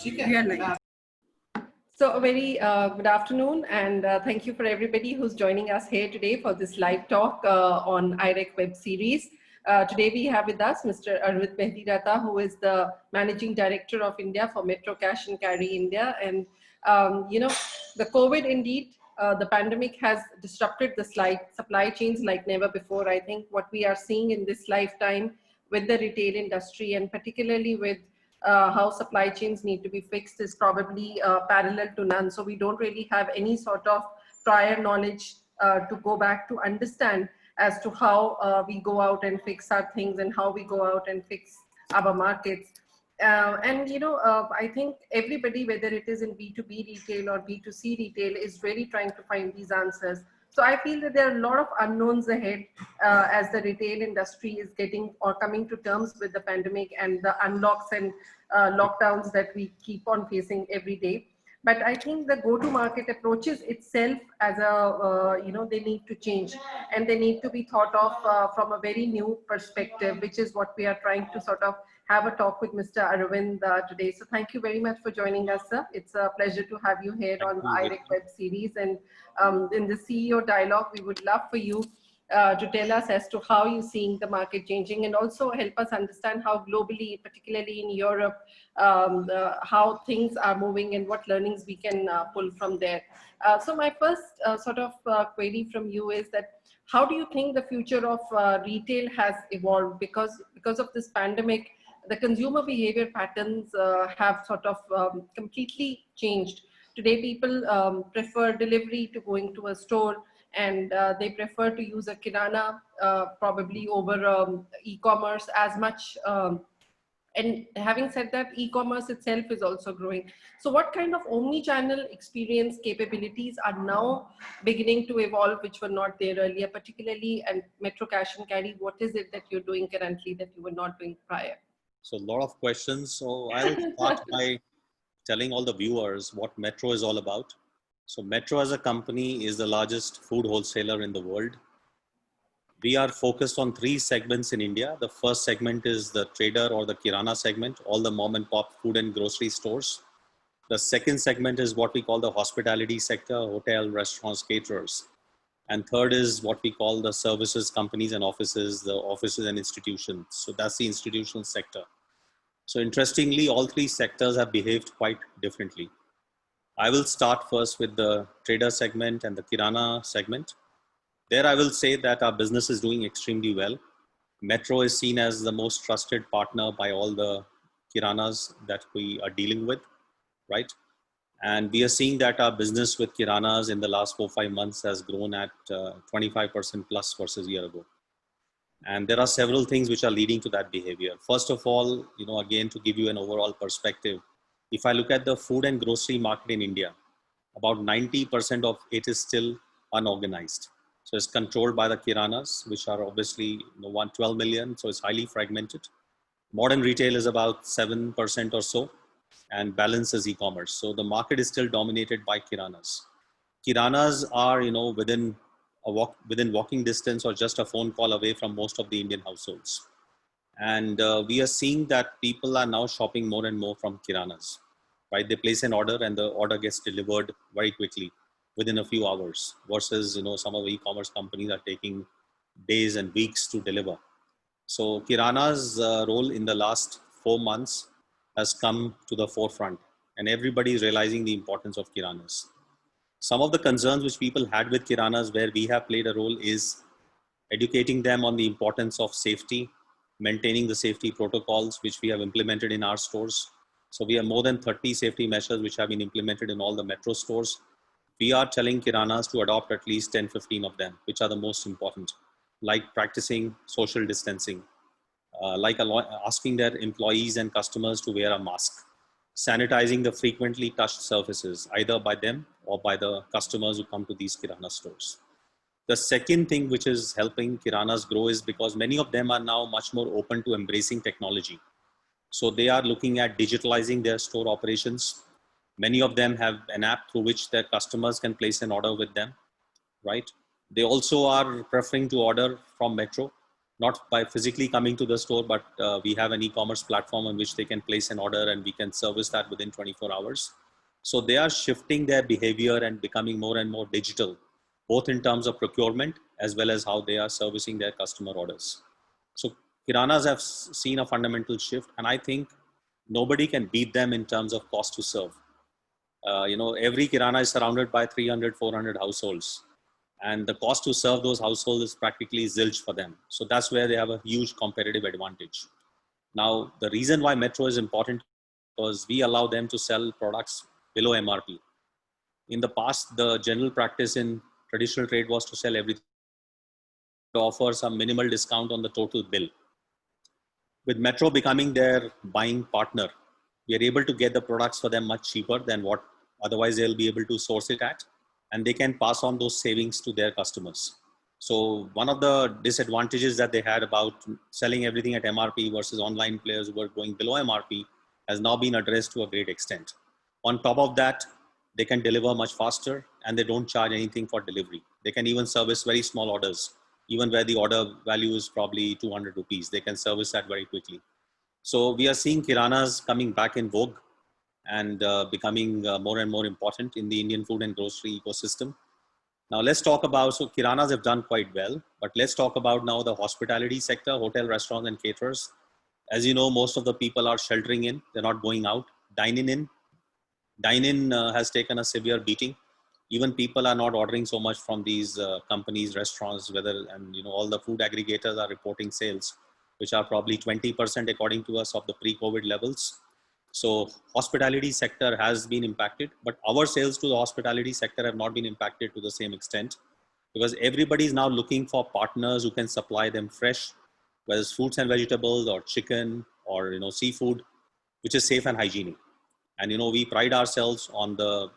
We are live. So a very good afternoon, and thank you for everybody who's joining us here today for this live talk on IREC web series. Today we have with us Mr. Arvind Mediratta, who is the Managing Director of India for Metro Cash and Carry India. And the COVID indeed, the pandemic has disrupted the supply chains like never before. I think what we are seeing in this lifetime with the retail industry, and particularly with how supply chains need to be fixed, is probably parallel to none. So we don't really have any sort of prior knowledge to go back to understand as to how we go out and fix our things and how we go out and fix our markets. I think everybody, whether it is in B2B retail or B2C retail, is really trying to find these answers. So I feel that there are a lot of unknowns ahead as the retail industry is getting or coming to terms with the pandemic and the unlocks and lockdowns that we keep on facing every day. But I think the go-to-market approaches itself as they need to change, and they need to be thought of from a very new perspective, which is what we are trying to sort of have a talk with Mr. Arvind today. So thank you very much for joining us, sir. It's a pleasure to have you here on the IREC web series. And in the CEO dialogue, we would love for you to tell us as to how you're seeing the market changing, and also help us understand how globally, particularly in Europe, how things are moving and what learnings we can pull from there. So my first query from you is that how do you think the future of retail has evolved? Because of this pandemic, the consumer behavior patterns have sort of completely changed. Today, people prefer delivery to going to a store, and they prefer to use a kirana probably over e-commerce as much. And having said that, e-commerce itself is also growing. So what kind of omni-channel experience capabilities are now beginning to evolve, which were not there earlier, particularly and Metro Cash and Carry? What is it that you're doing currently that you were not doing prior? So a lot of questions. So I'll start by telling all the viewers what Metro is all about. So Metro as a company is the largest food wholesaler in the world. We are focused on three segments in India. The first segment is the trader or the kirana segment, all the mom and pop food and grocery stores. The second segment is what we call the hospitality sector, hotel, restaurants, caterers. And third is what we call the services companies and offices, the offices and institutions. So that's the institutional sector. So interestingly, all three sectors have behaved quite differently. I will start first with the trader segment and the kirana segment. There I will say that our business is doing extremely well. Metro is seen as the most trusted partner by all the kiranas that we are dealing with, right? And we are seeing that our business with kiranas in the last 4-5 months has grown at 25% plus versus a year ago. And there are several things which are leading to that behavior. First of all, again, to give you an overall perspective, if I look at the food and grocery market in India, about 90% of it is still unorganized. So it's controlled by the kiranas, which are obviously 112 million. So it's highly fragmented. Modern retail is about 7% or so, and balance is e-commerce. So the market is still dominated by kiranas. Kiranas are, within walking distance or just a phone call away from most of the Indian households. And we are seeing that people are now shopping more and more from kiranas, right? They place an order and the order gets delivered very quickly within a few hours versus, some of the e-commerce companies are taking days and weeks to deliver. So kirana's role in the last 4 months has come to the forefront, and everybody is realizing the importance of kiranas. Some of the concerns which people had with kiranas where we have played a role is educating them on the importance of safety, maintaining the safety protocols which we have implemented in our stores. So we have more than 30 safety measures which have been implemented in all the Metro stores. We are telling kiranas to adopt at least 10-15 of them, which are the most important, like practicing social distancing, like asking their employees and customers to wear a mask, sanitizing the frequently touched surfaces, either by them or by the customers who come to these kirana stores. The second thing which is helping kiranas grow is because many of them are now much more open to embracing technology. So they are looking at digitalizing their store operations. Many of them have an app through which their customers can place an order with them, right? They also are preferring to order from Metro, not by physically coming to the store, but we have an e-commerce platform on which they can place an order and we can service that within 24 hours. So they are shifting their behavior and becoming more and more digital, both in terms of procurement as well as how they are servicing their customer orders. So Kiranas have seen a fundamental shift, and I think nobody can beat them in terms of cost to serve. Every Kirana is surrounded by 300, 400 households, and the cost to serve those households is practically zilch for them. So that's where they have a huge competitive advantage. Now, the reason why Metro is important is we allow them to sell products below MRP. In the past, the general practice in traditional trade was to sell everything, to offer some minimal discount on the total bill. With Metro becoming their buying partner, we are able to get the products for them much cheaper than what otherwise they'll be able to source it at, and they can pass on those savings to their customers. So one of the disadvantages that they had about selling everything at MRP versus online players who were going below MRP has now been addressed to a great extent. On top of that, they can deliver much faster and they don't charge anything for delivery. They can even service very small orders, even where the order value is probably 200 rupees. They can service that very quickly. So we are seeing Kiranas coming back in vogue and becoming more and more important in the Indian food and grocery ecosystem. Now let's talk about, so Kiranas have done quite well, but let's talk about now the hospitality sector, hotel, restaurants and caterers. As you know, most of the people are sheltering in, they're not going out. Dine-in has taken a severe beating. Even people are not ordering so much from these companies, restaurants, and all the food aggregators are reporting sales, which are probably 20% according to us of the pre-COVID levels. So hospitality sector has been impacted, but our sales to the hospitality sector have not been impacted to the same extent, because everybody is now looking for partners who can supply them fresh, whether it's fruits and vegetables or chicken or seafood, which is safe and hygienic. And we pride ourselves on the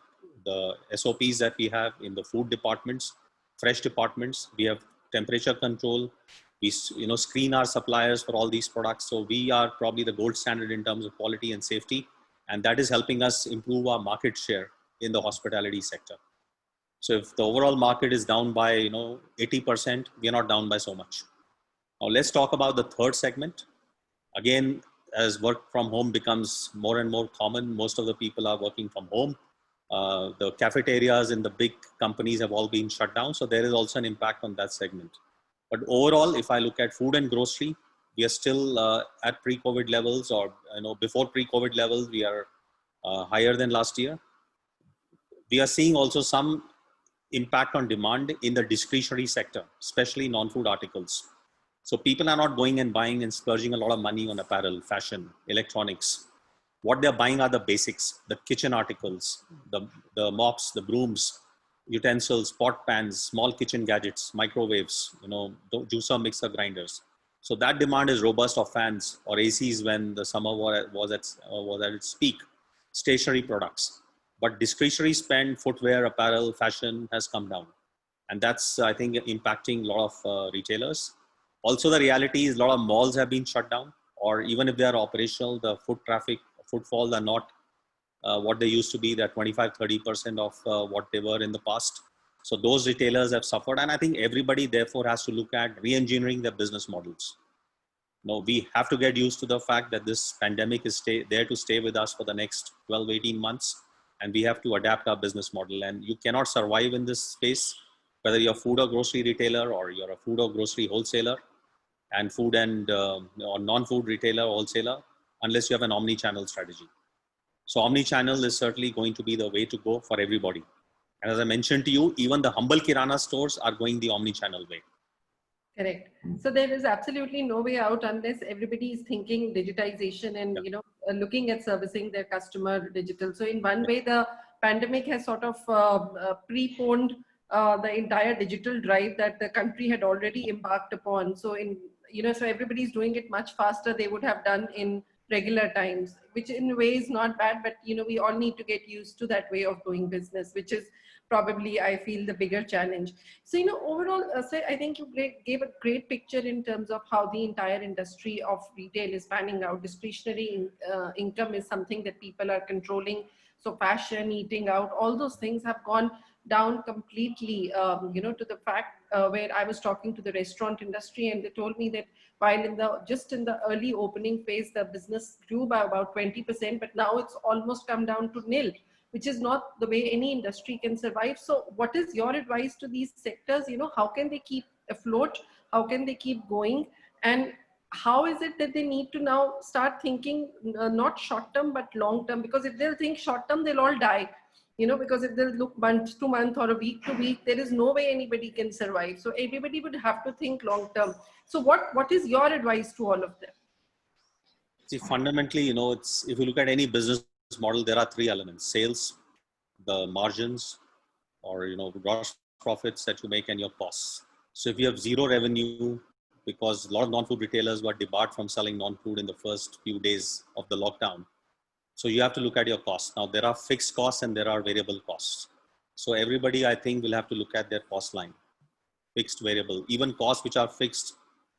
SOPs that we have in the food departments, fresh departments. We have temperature control. We screen our suppliers for all these products. So we are probably the gold standard in terms of quality and safety, and that is helping us improve our market share in the hospitality sector. So if the overall market is down by 80%, we are not down by so much. Now let's talk about the third segment. Again, as work from home becomes more and more common, most of the people are working from home. The cafeterias in the big companies have all been shut down. So there is also an impact on that segment. But overall, if I look at food and grocery, we are still at pre-COVID levels, or before pre-COVID levels, we are higher than last year. We are seeing also some impact on demand in the discretionary sector, especially non-food articles. So people are not going and buying and splurging a lot of money on apparel, fashion, electronics. What they're buying are the basics, the kitchen articles, the mops, the brooms, utensils, pot pans, small kitchen gadgets, microwaves, juicer, mixer, grinders. So that demand is robust, of fans or ACs when the summer was at its peak, stationary products. But discretionary spend, footwear, apparel, fashion has come down. And that's, I think, impacting a lot of retailers. Also, the reality is a lot of malls have been shut down, or even if they are operational, the footfalls are not what they used to be. They're 25-30% of what they were in the past. So those retailers have suffered. And I think everybody therefore has to look at re-engineering their business models. We have to get used to the fact that this pandemic is there to stay with us for the next 12, 18 months. And we have to adapt our business model. And you cannot survive in this space, whether you're a food or grocery retailer or you're a food or grocery wholesaler and food and or non-food retailer wholesaler, unless you have an omni-channel strategy. So omni-channel is certainly going to be the way to go for everybody. And as I mentioned to you, even the humble Kirana stores are going the omni-channel way. Correct. So there is absolutely no way out unless everybody is thinking digitization and looking at servicing their customer digital. So in one way, the pandemic has sort of preponed the entire digital drive that the country had already embarked upon. So so everybody's doing it much faster they would have done in regular times, which in a way is not bad, but we all need to get used to that way of doing business, which is probably, I feel, the bigger challenge. So, overall, so I think you gave a great picture in terms of how the entire industry of retail is panning out. Discretionary income is something that people are controlling. So fashion, eating out, all those things have gone down completely, to the fact where I was talking to the restaurant industry, and they told me that while just in the early opening phase, the business grew by about 20%, but now it's almost come down to nil, which is not the way any industry can survive. So what is your advice to these sectors? How can they keep afloat? How can they keep going? And how is it that they need to now start thinking not short term but long term? Because if they'll think short term, they'll all die. Because if they'll look month to month or a week to week, there is no way anybody can survive. So everybody would have to think long term. So what is your advice to all of them? See, fundamentally, if you look at any business model, there are three elements: sales, the margins, or gross profits that you make, and your costs. So if you have zero revenue, because a lot of non-food retailers were debarred from selling non-food in the first few days of the lockdown, so you have to look at your costs. Now there are fixed costs and there are variable costs. So everybody, I think, will have to look at their cost line, fixed, variable. Even costs which are fixed,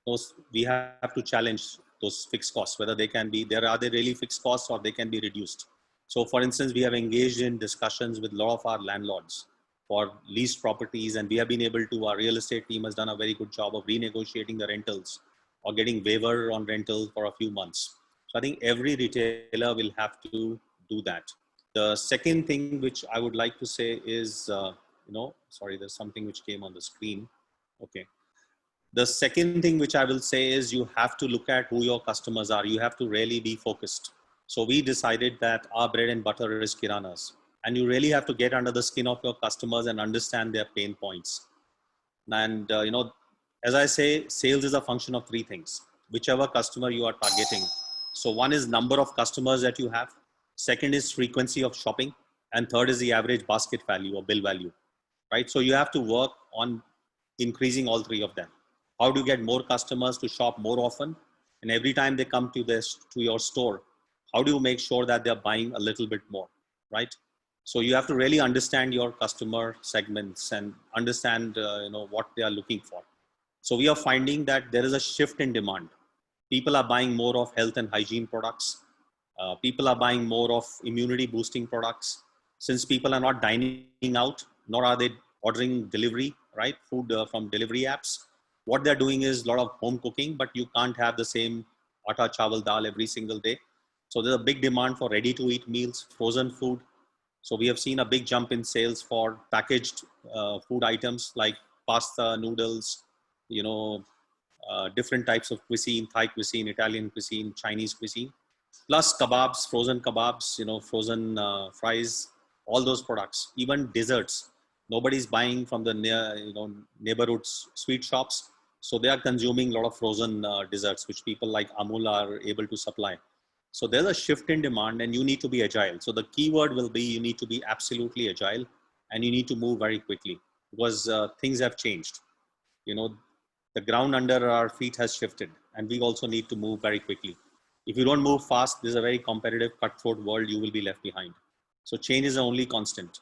those we have to challenge those fixed costs, whether they can be, are they really fixed costs or they can be reduced. So for instance, we have engaged in discussions with a lot of our landlords for leased properties, and we have been able to, our real estate team has done a very good job of renegotiating the rentals or getting waiver on rental for a few months. So I think every retailer will have to do that. The second thing which I would like to say is, sorry, there's something which came on the screen. Okay. The second thing which I will say is you have to look at who your customers are. You have to really be focused. So we decided that our bread and butter is kiranas, and you really have to get under the skin of your customers and understand their pain points. And, as I say, sales is a function of three things, whichever customer you are targeting. So one is number of customers that you have. Second is frequency of shopping. And third is the average basket value or bill value, right? So you have to work on increasing all three of them. How do you get more customers to shop more often? And every time they come to your store, how do you make sure that they're buying a little bit more, right? So you have to really understand your customer segments and understand, what they are looking for. So we are finding that there is a shift in demand. People are buying more of health and hygiene products. People are buying more of immunity boosting products. Since people are not dining out, nor are they ordering delivery, right? Food from delivery apps. What they're doing is a lot of home cooking, but you can't have the same atta, chawal, dal every single day. So there's a big demand for ready to eat meals, frozen food. So we have seen a big jump in sales for packaged food items like pasta, noodles, different types of cuisine, Thai cuisine, Italian cuisine, Chinese cuisine, plus kebabs, frozen kebabs, frozen fries, all those products, even desserts. Nobody's buying from the neighborhood sweet shops. So they are consuming a lot of frozen desserts, which people like Amul are able to supply. So there's a shift in demand and you need to be agile. So the keyword will be, you need to be absolutely agile and you need to move very quickly because things have changed. The ground under our feet has shifted and we also need to move very quickly. If you don't move fast, this is a very competitive, cutthroat world, you will be left behind. So change is the only constant.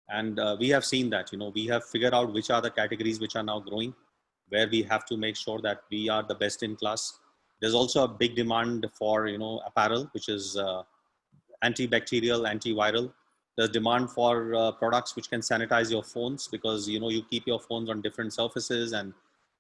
And we have seen that, we have figured out which are the categories which are now growing, where we have to make sure that we are the best in class. There's also a big demand for, apparel, which is antibacterial, antiviral. There's demand for products which can sanitize your phones because, you keep your phones on different surfaces and,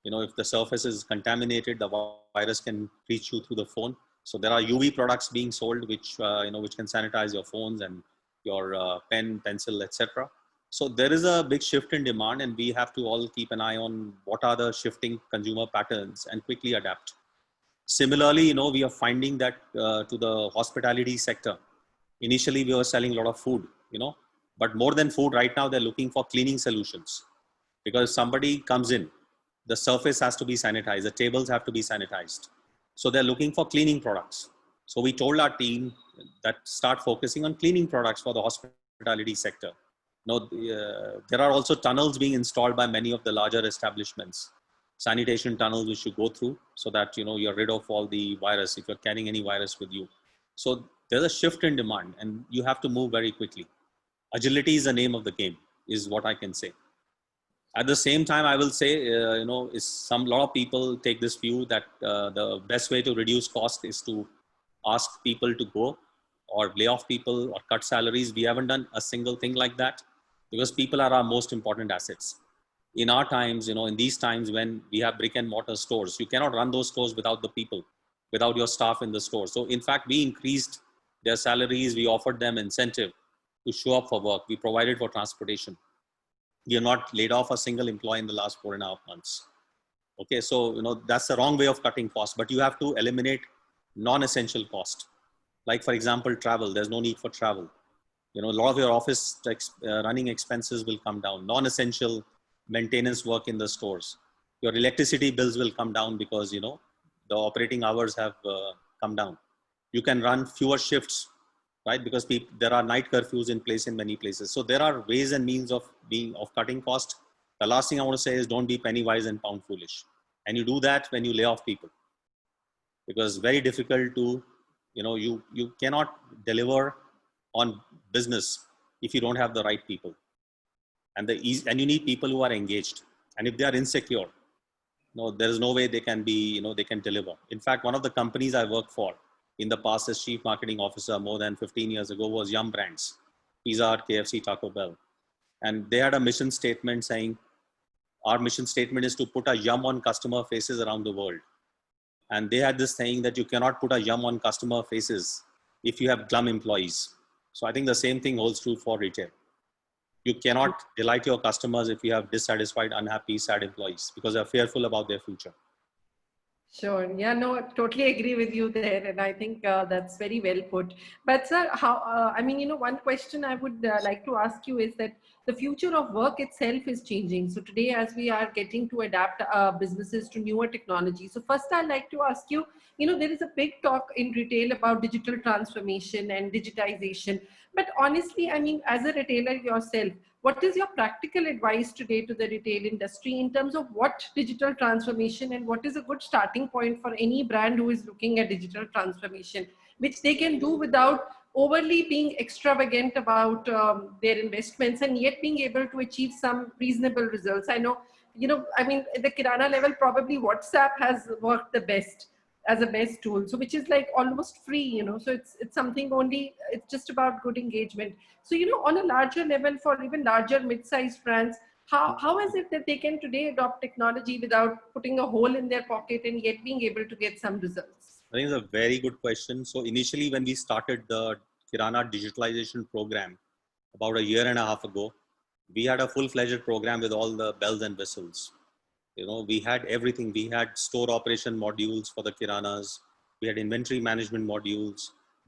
if the surface is contaminated, the virus can reach you through the phone. So there are UV products being sold, which, which can sanitize your phones and your pen, pencil, etc. So there is a big shift in demand and we have to all keep an eye on what are the shifting consumer patterns and quickly adapt. Similarly, we are finding that to the hospitality sector, initially we were selling a lot of food, but more than food right now, they're looking for cleaning solutions because somebody comes in, the surface has to be sanitized, the tables have to be sanitized. So they're looking for cleaning products. So we told our team that start focusing on cleaning products for the hospitality sector. There are also tunnels being installed by many of the larger establishments, sanitation tunnels which you go through so that, you're rid of all the virus if you're carrying any virus with you. So there's a shift in demand and you have to move very quickly. Agility is the name of the game, is what I can say. At the same time, I will say, lot of people take this view that the best way to reduce cost is to ask people to go or lay off people or cut salaries. We haven't done a single thing like that because people are our most important assets. in our times, in these times when we have brick and mortar stores, you cannot run those stores without the people, without your staff in the store. So in fact, we increased their salaries. We offered them incentive to show up for work. We provided for transportation. We have not laid off a single employee in the last 4.5 months. Okay, so that's the wrong way of cutting costs, but you have to eliminate non-essential cost. Like for example, travel. There's no need for travel. A lot of your office running expenses will come down. Non-essential maintenance work in the stores. Your electricity bills will come down because the operating hours have come down. You can run fewer shifts, right? Because there are night curfews in place in many places. So there are ways and means of cutting cost. The last thing I want to say is don't be penny wise and pound foolish. And you do that when you lay off people, because very difficult to, you cannot deliver on business if you don't have the right people, and you need people who are engaged. And if they are insecure, there is no way they can be, they can deliver. In fact, one of the companies I worked for in the past as chief marketing officer more than 15 years ago was Yum Brands, Pizza Hut, KFC, Taco Bell. And they had a mission statement saying, our mission statement is to put a yum on customer faces around the world. And they had this saying that you cannot put a yum on customer faces if you have glum employees. So I think the same thing holds true for retail. You cannot delight your customers if you have dissatisfied, unhappy, sad employees, because they're fearful about their future. Sure. Yeah, no, I totally agree with you there. And I think that's very well put. But sir, one question I would like to ask you is that the future of work itself is changing. So today, as we are getting to adapt businesses to newer technology. So first, I'd like to ask you, there is a big talk in retail about digital transformation and digitization. But honestly, as a retailer yourself, what is your practical advice today to the retail industry in terms of what digital transformation, and what is a good starting point for any brand who is looking at digital transformation, which they can do without overly being extravagant about their investments and yet being able to achieve some reasonable results? I know, at the Kirana level, probably WhatsApp has worked the best as a best tool, so which is like almost free, so it's something only, it's just about good engagement. So on a larger level, for even larger mid-sized brands, how is it that they can today adopt technology without putting a hole in their pocket and yet being able to get some results? I think it's a very good question. So initially when we started the Kirana digitalization program about a year and a half ago, we had a full-fledged program with all the bells and whistles. We had everything. We had store operation modules for the Kiranas. We had inventory management modules.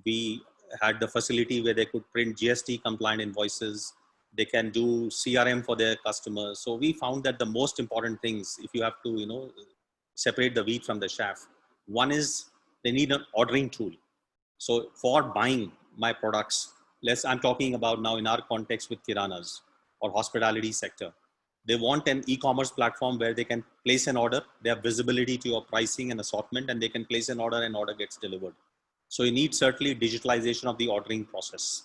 We had the facility where they could print GST compliant invoices. They can do CRM for their customers. So we found that the most important things, if you have to, separate the wheat from the chaff, one is they need an ordering tool. So for buying my products, I'm talking about now in our context with Kiranas or hospitality sector. They want an e-commerce platform where they can place an order. They have visibility to your pricing and assortment, and they can place an order and order gets delivered. So you need certainly digitalization of the ordering process.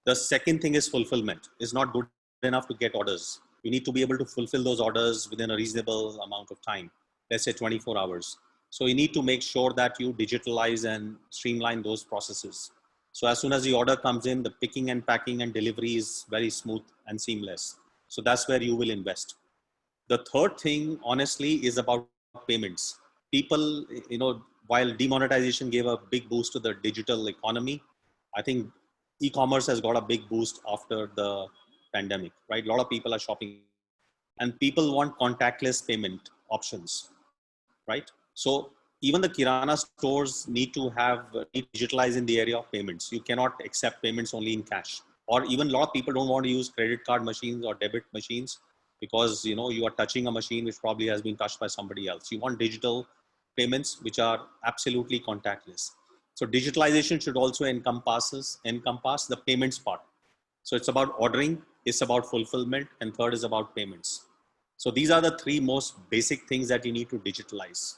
The second thing is fulfillment. It's not good enough to get orders. You need to be able to fulfill those orders within a reasonable amount of time, let's say 24 hours. So you need to make sure that you digitalize and streamline those processes. So as soon as the order comes in, the picking and packing and delivery is very smooth and seamless. So that's where you will invest. The third thing, honestly, is about payments. People, while demonetization gave a big boost to the digital economy, I think e-commerce has got a big boost after the pandemic, right? A lot of people are shopping and people want contactless payment options, right? So even the Kirana stores need to digitalize in the area of payments. You cannot accept payments only in cash. Or even a lot of people don't want to use credit card machines or debit machines because you are touching a machine which probably has been touched by somebody else. You want digital payments which are absolutely contactless. So digitalization should also encompass the payments part. So it's about ordering, it's about fulfillment, and third is about payments. So these are the three most basic things that you need to digitalize.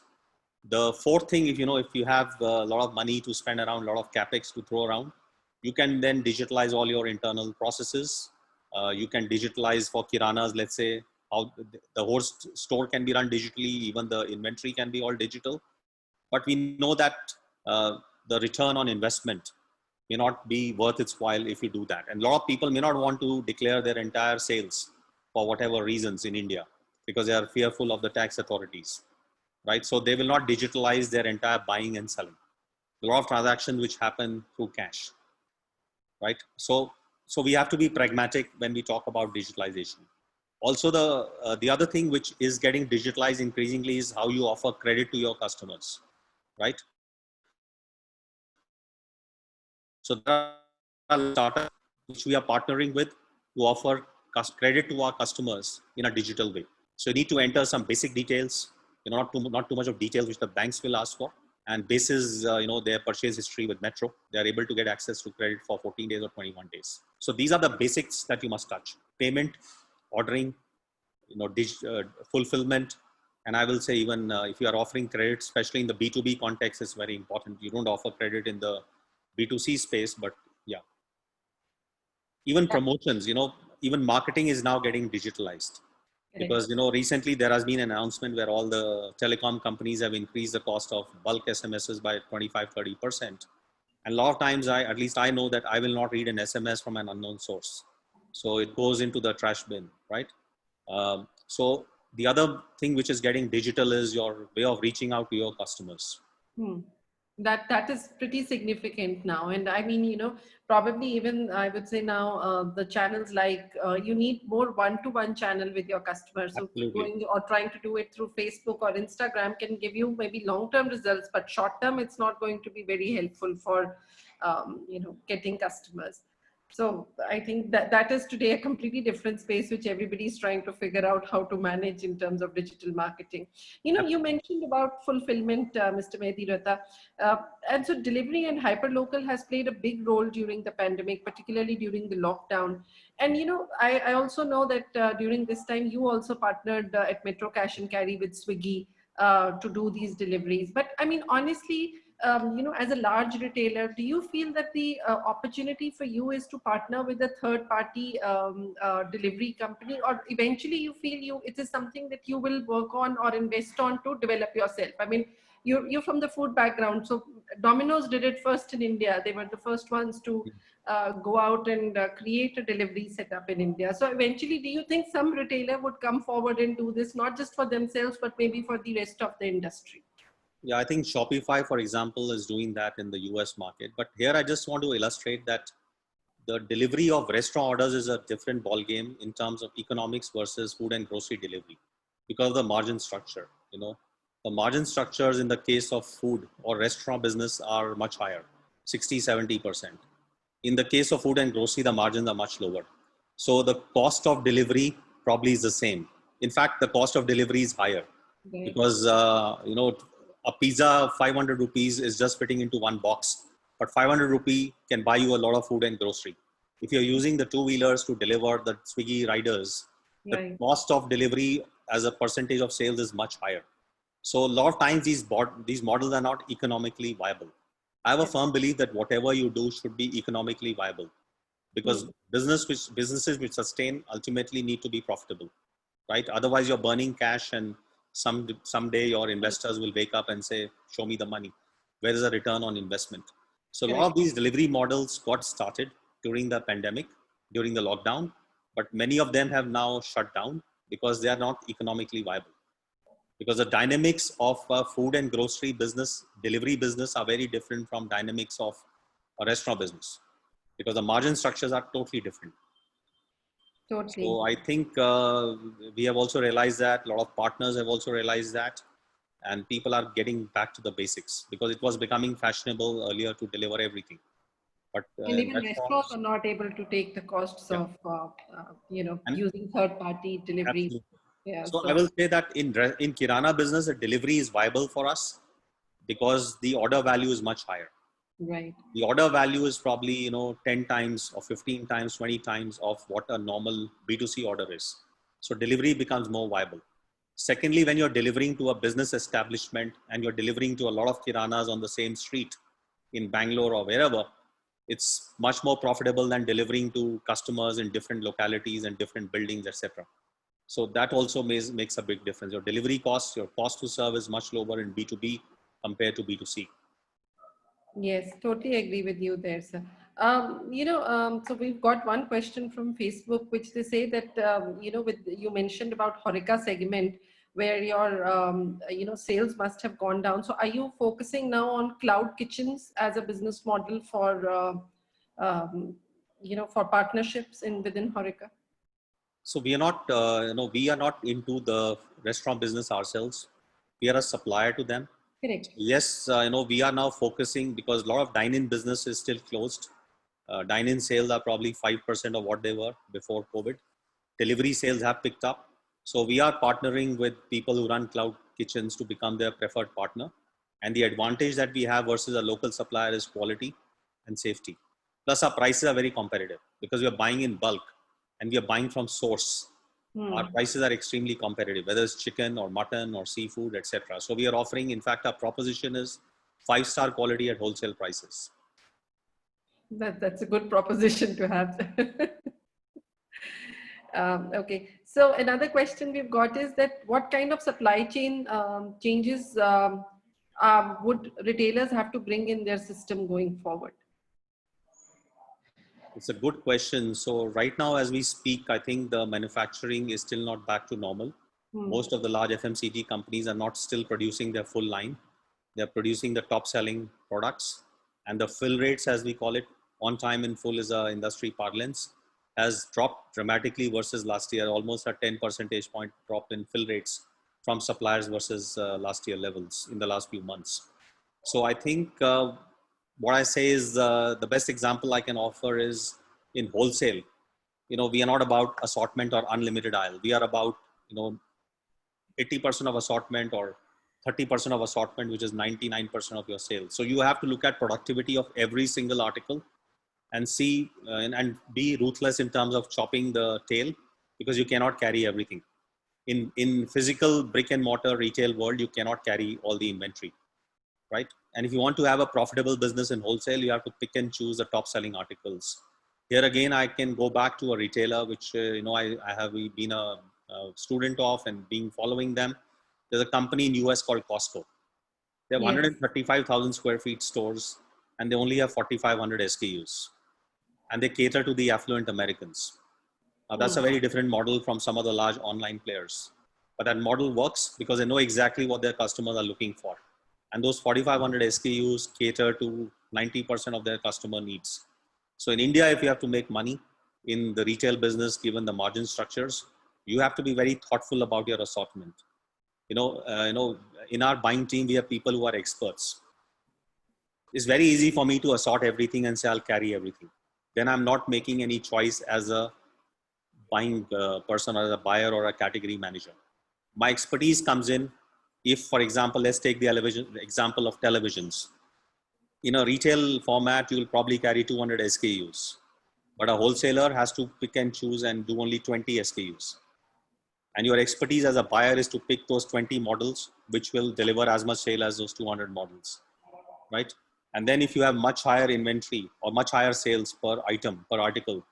The fourth thing, if you have a lot of money to spend around, a lot of capex to throw around, you can then digitalize all your internal processes. You can digitalize for Kiranas, let's say, how the whole store can be run digitally, even the inventory can be all digital. But we know that the return on investment may not be worth its while if you do that. And a lot of people may not want to declare their entire sales for whatever reasons in India. because they are fearful of the tax authorities, right? So they will not digitalize their entire buying and selling. A lot of transactions which happen through cash, right? So we have to be pragmatic when we talk about digitalization. Also, the other thing which is getting digitalized increasingly is how you offer credit to your customers, right? So there are startups which we are partnering with to offer credit to our customers in a digital way. So you need to enter some basic details, not too much of details which the banks will ask for. And basis, their purchase history with Metro, they are able to get access to credit for 14 days or 21 days. So these are the basics that you must touch: payment, ordering, fulfillment. And I will say, even if you are offering credit, especially in the B2B context, is very important. You don't offer credit in the B2C space, but yeah, even promotions, even marketing is now getting digitalized. Because recently there has been an announcement where all the telecom companies have increased the cost of bulk SMSs by 25-30%. And a lot of times, at least I know that I will not read an SMS from an unknown source, so it goes into the trash bin, right? So the other thing which is getting digital is your way of reaching out to your customers. Hmm. That is pretty significant now. And I mean, probably even I would say now the channels like you need more one-to-one channel with your customers. So Absolutely. going or trying to do it through Facebook or Instagram can give you maybe long-term results, but short-term it's not going to be very helpful for getting customers. So I think that is today a completely different space which everybody is trying to figure out how to manage in terms of digital marketing. You mentioned about fulfillment, Mr. Mediratta, and so delivery and hyperlocal has played a big role during the pandemic, particularly during the lockdown. And I also know that during this time you also partnered at Metro Cash and Carry with Swiggy to do these deliveries. But I mean, honestly, as a large retailer, do you feel that the opportunity for you is to partner with a third-party delivery company, or eventually you feel it is something that you will work on or invest on to develop yourself? I mean, you're from the food background, so Domino's did it first in India. They were the first ones to go out and create a delivery setup in India. So eventually, do you think some retailer would come forward and do this, not just for themselves, but maybe for the rest of the industry? Yeah, I think Shopify, for example, is doing that in the US market. But here I just want to illustrate that the delivery of restaurant orders is a different ballgame in terms of economics versus food and grocery delivery, because of the margin structure. The margin structures in the case of food or restaurant business are much higher, 60-70%. In the case of food and grocery, the margins are much lower. So the cost of delivery probably is the same. In fact, the cost of delivery is higher, Right. because a pizza 500 rupees is just fitting into one box, but 500 rupee can buy you a lot of food and grocery. If you're using the two-wheelers to deliver the Swiggy riders, the Right. cost of delivery as a percentage of sales is much higher. So a lot of times these models are not economically viable. I have a firm belief that whatever you do should be economically viable, because businesses which sustain ultimately need to be profitable, right? Otherwise, you're burning cash, and someday your investors will wake up and say, "Show me the money. Where is the return on investment?" So a lot of these delivery models got started during the pandemic, during the lockdown, but many of them have now shut down because they are not economically viable. Because the dynamics of a food and grocery business, delivery business, are very different from dynamics of a restaurant business, because the margin structures are totally different. Totally. So I think we have also realized that, a lot of partners have also realized that, and people are getting back to the basics, because it was becoming fashionable earlier to deliver everything. But And even restaurants restaurants, are not able to take the costs yeah, of, and using third-party delivery. absolutely. Yeah. So I So, will say that in Kirana business, the delivery is viable for us because the order value is much higher. right. The order value is probably 10 times or 15 times, 20 times of what a normal B2C order is. So delivery becomes more viable. Secondly, when you're delivering to a business establishment and you're delivering to a lot of kiranas on the same street in Bangalore or wherever, it's much more profitable than delivering to customers in different localities and different buildings, etc. So that also makes a big difference. Your delivery costs, your cost to serve is much lower in B2B compared to B2C. Yes, totally agree with you there, sir. So we've got one question from Facebook, which they say that, with you mentioned about HoReCa segment, where your, sales must have gone down. So are you focusing now on cloud kitchens as a business model for, for partnerships within HoReCa? So we are not into the restaurant business ourselves. We are a supplier to them. Correct. Yes, we are now focusing because a lot of dine-in business is still closed. Dine-in sales are probably 5% of what they were before COVID. Delivery sales have picked up. So we are partnering with people who run cloud kitchens to become their preferred partner. And the advantage that we have versus a local supplier is quality and safety. Plus our prices are very competitive because we are buying in bulk and we are buying from source. Our prices are extremely competitive, whether it's chicken or mutton or seafood, etc. So we are offering, in fact, our proposition is 5-star quality at wholesale prices. That's a good proposition to have. Okay. So another question we've got is that what kind of supply chain changes would retailers have to bring in their system going forward? It's a good question. So right now, as we speak, I think the manufacturing is still not back to normal. Most of the large FMCG companies are not still producing their full line. They're producing the top selling products, and the fill rates, as we call it, on time in full is a industry parlance, has dropped dramatically versus last year, almost a 10 percentage point drop in fill rates from suppliers versus last year levels in the last few months. So I think what I say is the best example I can offer is in wholesale. We are not about assortment or unlimited aisle. We are about 80% of assortment or 30% of assortment, which is 99% of your sales. So you have to look at productivity of every single article and see and be ruthless in terms of chopping the tail, because you cannot carry everything. In physical brick and mortar retail world, you cannot carry all the inventory, right? And if you want to have a profitable business in wholesale, you have to pick and choose the top selling articles. Here again, I can go back to a retailer, which I have been a student of and being following them. There's a company in US called Costco. They have 135,000 square feet stores and they only have 4,500 SKUs. And they cater to the affluent Americans. Now that's a very different model from some of the large online players. But that model works because they know exactly what their customers are looking for. And those 4,500 SKUs cater to 90% of their customer needs. So in India, if you have to make money in the retail business, given the margin structures, you have to be very thoughtful about your assortment. In our buying team, we have people who are experts. It's very easy for me to assort everything and say I'll carry everything. Then I'm not making any choice as a buying person or as a buyer or a category manager. My expertise comes in if, for example, let's take the example of televisions. In a retail format, you will probably carry 200 SKUs, but a wholesaler has to pick and choose and do only 20 SKUs. And your expertise as a buyer is to pick those 20 models, which will deliver as much sale as those 200 models, right? And then if you have much higher inventory or much higher sales per item, per article,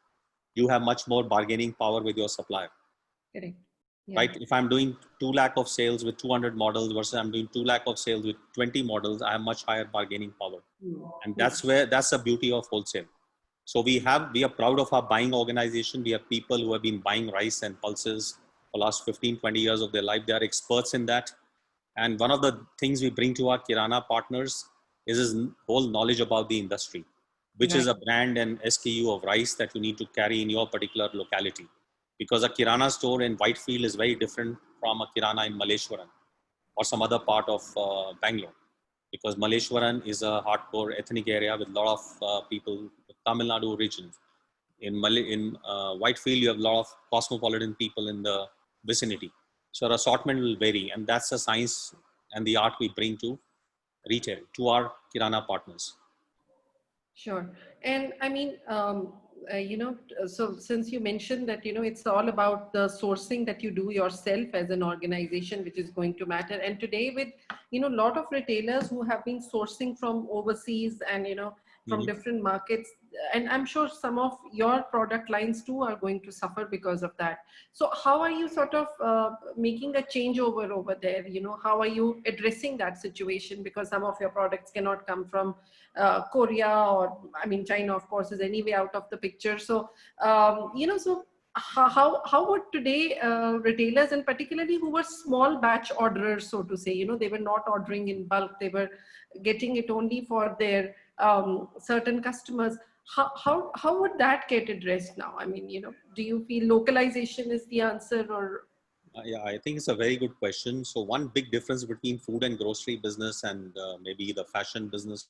you have much more bargaining power with your supplier. Correct. Yeah. Right? If I'm doing 2 lakh of sales with 200 models versus I'm doing 2 lakh of sales with 20 models, I have much higher bargaining power. And that's the beauty of wholesale. So we are proud of our buying organization. We have people who have been buying rice and pulses for the last 15, 20 years of their life. They are experts in that. And one of the things we bring to our Kirana partners is this whole knowledge about the industry, which is a brand and SKU of rice that you need to carry in your particular locality. Because a Kirana store in Whitefield is very different from a Kirana in Malleshwaram or some other part of Bangalore. Because Malleshwaram is a hardcore ethnic area with a lot of people, the Tamil Nadu region. In Whitefield, you have a lot of cosmopolitan people in the vicinity. So our assortment will vary, and that's the science and the art we bring to retail, to our Kirana partners. Sure. And I mean, so since you mentioned that, it's all about the sourcing that you do yourself as an organization, which is going to matter. And today with, a lot of retailers who have been sourcing from overseas and, from different markets, and I'm sure some of your product lines too are going to suffer because of that. So how are you sort of making a changeover over there? You know, how are you addressing that situation? Because some of your products cannot come from Korea, or I mean, China, of course, is anyway out of the picture. So, you know, so how would today retailers, and particularly who were small batch orderers, so to say, you know, they were not ordering in bulk, they were getting it only for their certain customers, how would that get addressed now? I mean, you know, do you feel localization is the answer, or? Yeah, I think it's a very good question. So one big difference between food and grocery business and maybe the fashion business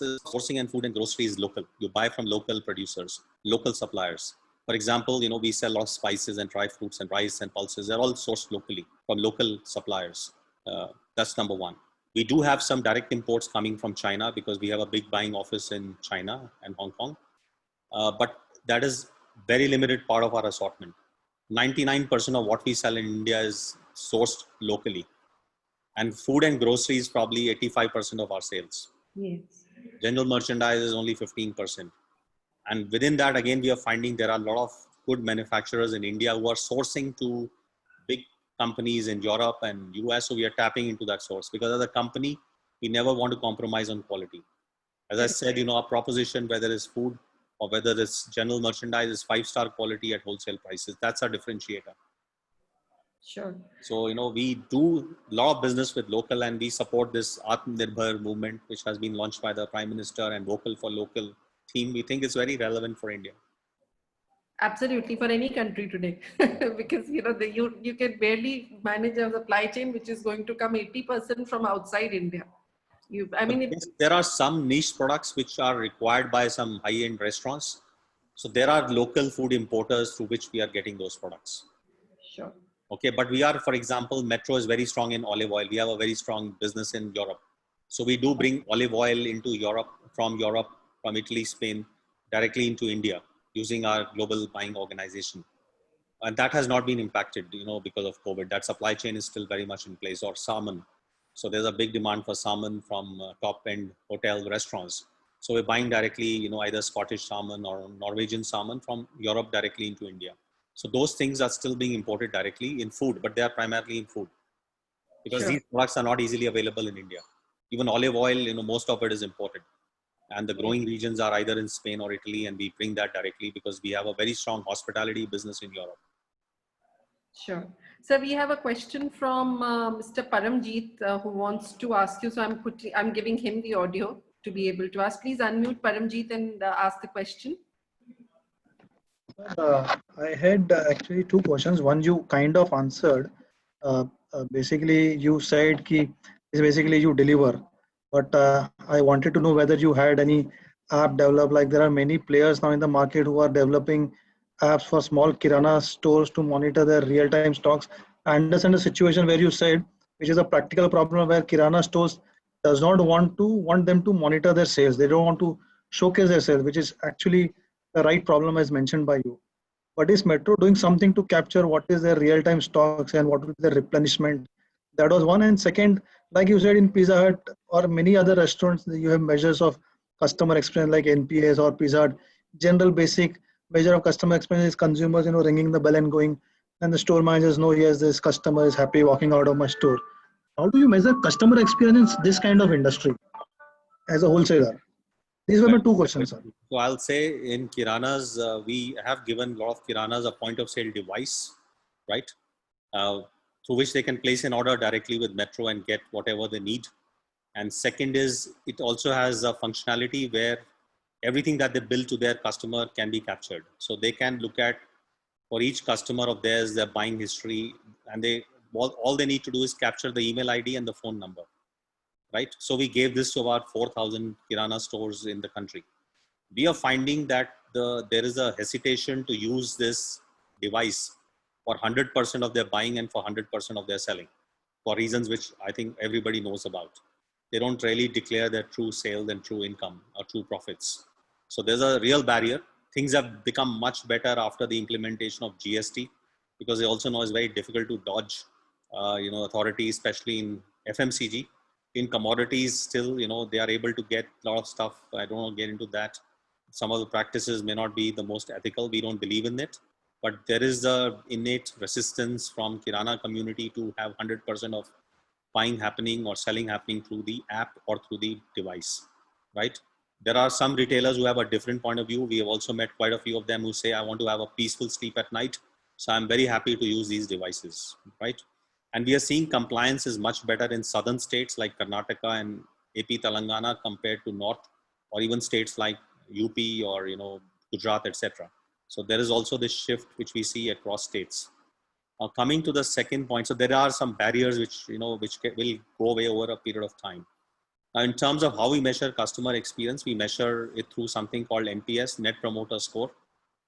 sourcing and food and grocery is local. You buy from local producers, local suppliers. For example, you know, we sell a lot of spices and dry fruits and rice and pulses. They're all sourced locally from local suppliers. That's number one. We do have some direct imports coming from China because we have a big buying office in China and Hong Kong. But that is very limited part of our assortment. 99% of what we sell in India is sourced locally. And food and grocery is probably 85% of our sales. Yes. General merchandise is only 15%. And within that, again, we are finding there are a lot of good manufacturers in India who are sourcing to big companies in Europe and US. So we are tapping into that source because as a company, we never want to compromise on quality. As I said, you know, our proposition, whether it's food or whether it's general merchandise, is 5-star quality at wholesale prices. That's our differentiator. Sure. So, you know, we do a lot of business with local, and we support this Atmanirbhar movement, which has been launched by the Prime Minister, and Vocal for Local theme. We think it's very relevant for India. Absolutely, for any country today, because you know you can barely manage a supply chain which is going to come 80% from outside India. Yes, there are some niche products which are required by some high-end restaurants. So there are local food importers through which we are getting those products. Sure. Okay, but we are, for example, Metro is very strong in olive oil. We have a very strong business in Europe. So we do bring olive oil into Europe, from Italy, Spain, directly into India using our global buying organization. And that has not been impacted, you know, because of COVID. That supply chain is still very much in place. Or salmon. So there's a big demand for salmon from top-end hotel restaurants. So we're buying directly, you know, either Scottish salmon or Norwegian salmon from Europe directly into India. So those things are still being imported directly in food, but they are primarily in food because Sure. these products are not easily available in India. Even olive oil, you know, most of it is imported. And the growing regions are either in Spain or Italy, and we bring that directly because we have a very strong hospitality business in Europe. Sure. So we have a question from Mr. Paramjeet who wants to ask you. So I'm giving him the audio to be able to ask. Please unmute Paramjeet and ask the question. I had actually two questions. One you kind of answered. Basically, you said ki is basically you deliver, but I wanted to know whether you had any app developed. Like there are many players now in the market who are developing apps for small kirana stores to monitor their real-time stocks. I understand the situation where you said, which is a practical problem where kirana stores does not want them to monitor their sales. They don't want to showcase their sales, which is actually the right problem as mentioned by you. But is Metro doing something to capture what is their real-time stocks and what will be the replenishment? That was one. And second, like you said in Pizza Hut or many other restaurants, you have measures of customer experience like NPS or Pizza Hut. General basic measure of customer experience is consumers, you know, ringing the bell and going, and the store managers know, yes, this customer is happy walking out of my store. How do you measure customer experience in this kind of industry as a wholesaler? These were my two questions, sir. So I'll say in Kiranas, we have given a lot of Kiranas a point of sale device, right? Through which they can place an order directly with Metro and get whatever they need. And second is it also has a functionality where everything that they bill to their customer can be captured. So they can look at for each customer of theirs, their buying history, and all they need to do is capture the email ID and the phone number, right? So we gave this to about 4,000 Kirana stores in the country. We are finding that there is a hesitation to use this device for 100% of their buying and for 100% of their selling, for reasons which I think everybody knows about. They don't really declare their true sales and true income or true profits. So there's a real barrier. Things have become much better after the implementation of GST, because they also know it's very difficult to dodge, authority, especially in FMCG. In commodities, still, they are able to get a lot of stuff. I don't want to get into that. Some of the practices may not be the most ethical. We don't believe in it, but there is a innate resistance from Kirana community to have 100% of buying happening or selling happening through the app or through the device, right? There are some retailers who have a different point of view. We have also met quite a few of them who say, I want to have a peaceful sleep at night. So I'm very happy to use these devices, right? And we are seeing compliance is much better in southern states like Karnataka and AP Telangana compared to north or even states like UP or, Gujarat, etc. So there is also this shift which we see across states. Coming to the second point, so there are some barriers which will go away over a period of time. Now, in terms of how we measure customer experience, we measure it through something called NPS, Net Promoter Score.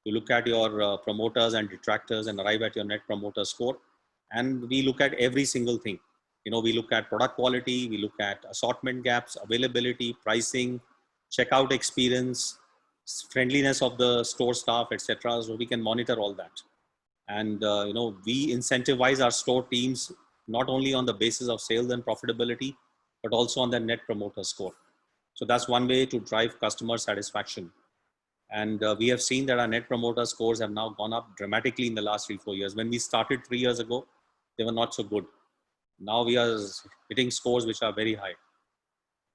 You look at your promoters and detractors and arrive at your Net Promoter Score, and we look at every single thing. We look at product quality, we look at assortment gaps, availability, pricing, checkout experience, friendliness of the store staff, etc. So we can monitor all that. And we incentivize our store teams not only on the basis of sales and profitability, but also on the Net Promoter Score. So that's one way to drive customer satisfaction. And we have seen that our Net Promoter Scores have now gone up dramatically in the last 3-4 years. When we started 3 years ago, they were not so good. Now we are hitting scores which are very high.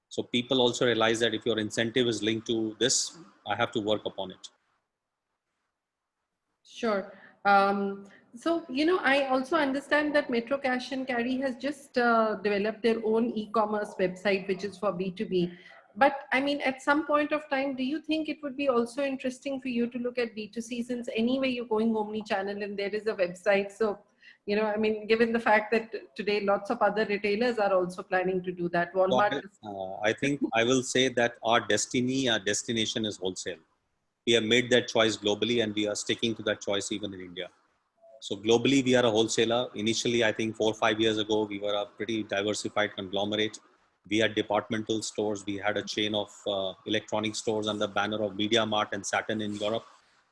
So people also realize that if your incentive is linked to this, I have to work upon it. Sure. So, I also understand that Metro Cash and Carry has just developed their own e-commerce website, which is for B2B. But I mean, at some point of time, do you think it would be also interesting for you to look at B2C, since anyway you're going omni-channel and there is a website? So, I mean, given the fact that today lots of other retailers are also planning to do that. Walmart. I think I will say that our destination is wholesale. We have made that choice globally and we are sticking to that choice even in India. So globally, we are a wholesaler. Initially, I think 4 or 5 years ago, we were a pretty diversified conglomerate. We had departmental stores. We had a chain of electronic stores under the banner of Media Mart and Saturn in Europe.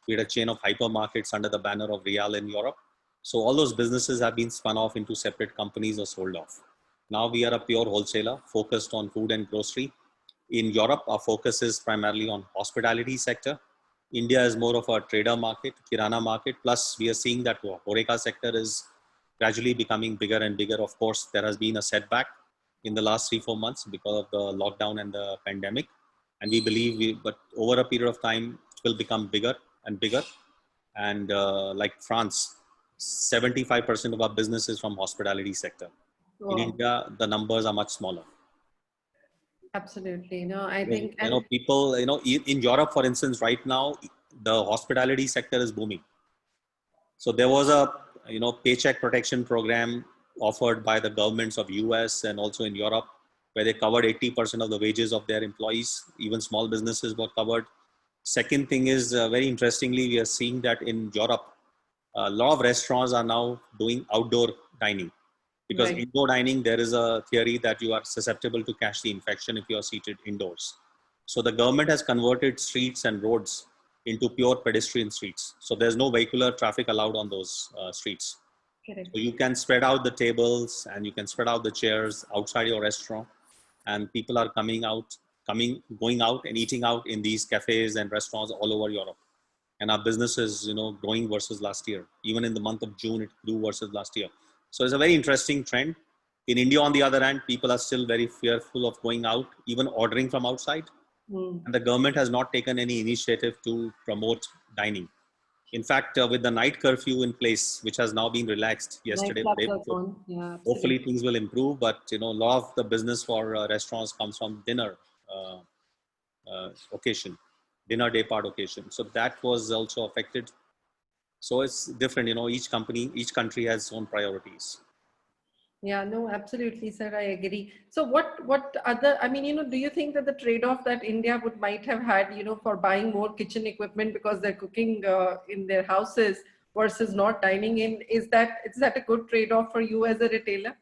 We had a chain of hypermarkets under the banner of Real in Europe. So all those businesses have been spun off into separate companies or sold off. Now we are a pure wholesaler focused on food and grocery. In Europe, our focus is primarily on hospitality sector. India is more of a trader market, Kirana market. Plus, we are seeing that HoReCa sector is gradually becoming bigger and bigger. Of course, there has been a setback in the last 3-4 months because of the lockdown and the pandemic. And we believe, but over a period of time, it will become bigger and bigger. And like France, 75% of our business is from hospitality sector. Wow. In India, the numbers are much smaller. Absolutely. No, I think, people, in Europe, for instance, right now, the hospitality sector is booming. So there was a, paycheck protection program offered by the governments of US and also in Europe, where they covered 80% of the wages of their employees. Even small businesses were covered. Second thing is, very interestingly, we are seeing that in Europe, a lot of restaurants are now doing outdoor dining. Because right. Indoor dining, there is a theory that you are susceptible to catch the infection if you are seated indoors. So the government has converted streets and roads into pure pedestrian streets. So there's no vehicular traffic allowed on those streets. Correct. So you can spread out the tables and you can spread out the chairs outside your restaurant, and people are going out and eating out in these cafes and restaurants all over Europe. And our business is, growing versus last year. Even in the month of June, it grew versus last year. So it's a very interesting trend. In India, on the other hand, people are still very fearful of going out, even ordering from outside. And the government has not taken any initiative to promote dining. In fact, with the night curfew in place, which has now been relaxed yesterday, hopefully things will improve. But, a lot of the business for restaurants comes from dinner occasion, dinner day part occasion. So that was also affected. So it's different, each country has its own priorities. Yeah, no, absolutely, sir. I agree. So what other, I mean, do you think that the trade-off that India might have had, for buying more kitchen equipment because they're cooking in their houses versus not dining in, is that a good trade-off for you as a retailer?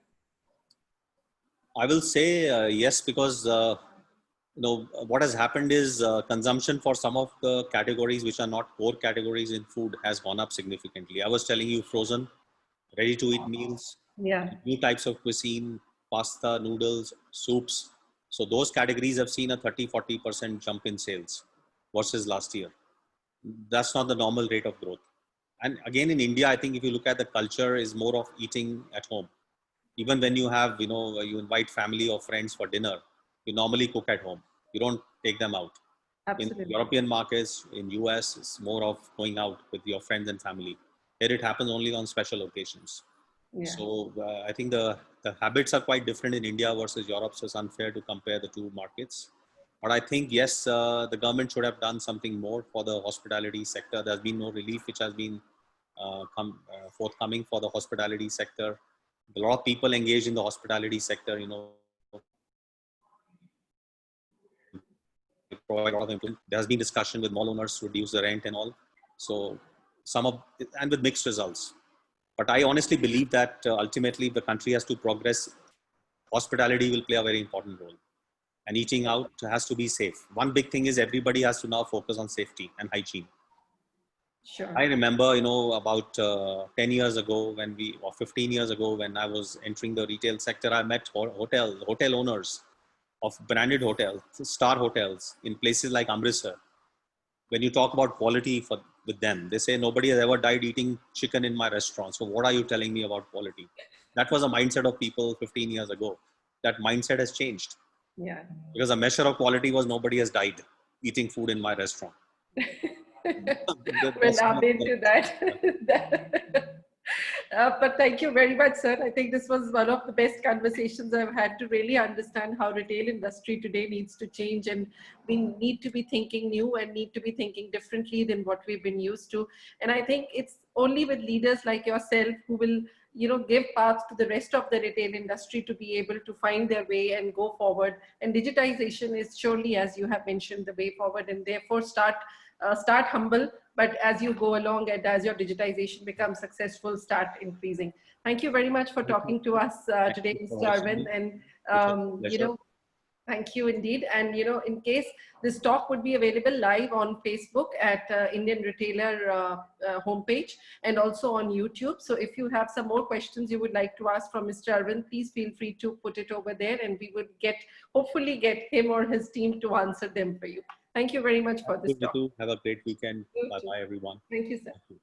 I will say yes, because what has happened is consumption for some of the categories which are not core categories in food has gone up significantly. I was telling you frozen, ready to eat meals, new types of cuisine, pasta, noodles, soups. So those categories have seen a 30-40% jump in sales versus last year. That's not the normal rate of growth. And again, in India, I think if you look at the culture is more of eating at home. Even when you have, you invite family or friends for dinner, you normally cook at home. You don't take them out. Absolutely. In European markets, in US, it's more of going out with your friends and family. Here it happens only on special occasions. Yeah. So I think the habits are quite different in India versus Europe, so it's unfair to compare the two markets. But I think, yes, the government should have done something more for the hospitality sector. There's been no relief which has been forthcoming for the hospitality sector. A lot of people engaged in the hospitality sector, provide a lot of employment. There's been discussion with mall owners to reduce the rent and all. So and with mixed results. But I honestly believe that ultimately the country has to progress. Hospitality will play a very important role. And eating out has to be safe. One big thing is everybody has to now focus on safety and hygiene. Sure. I remember, about 10 years ago or 15 years ago when I was entering the retail sector, I met hotel owners of branded hotels, star hotels in places like Amritsar. When you talk about quality with them, they say nobody has ever died eating chicken in my restaurant. So what are you telling me about quality? That was a mindset of people 15 years ago. That mindset has changed. Yeah. Because a measure of quality was nobody has died eating food in my restaurant. Well, I've been to that. But thank you very much, sir. I think this was one of the best conversations I've had to really understand how retail industry today needs to change, and we need to be thinking new and need to be thinking differently than what we've been used to. And I think it's only with leaders like yourself who will give paths to the rest of the retail industry to be able to find their way and go forward. And digitization is surely, as you have mentioned, the way forward, and therefore start humble, but as you go along and as your digitization becomes successful, start increasing. Thank you very much for talking to us today, Mr. Arvind, and thank you indeed. And in case this talk would be available live on Facebook at Indian Retailer homepage, and also on YouTube. So if you have some more questions you would like to ask from Mr. Arvind, please feel free to put it over there, and we would hopefully get him or his team to answer them for you. Thank you very much for this talk. Have a great weekend. Bye-bye, everyone. Thank you, sir. Thank you.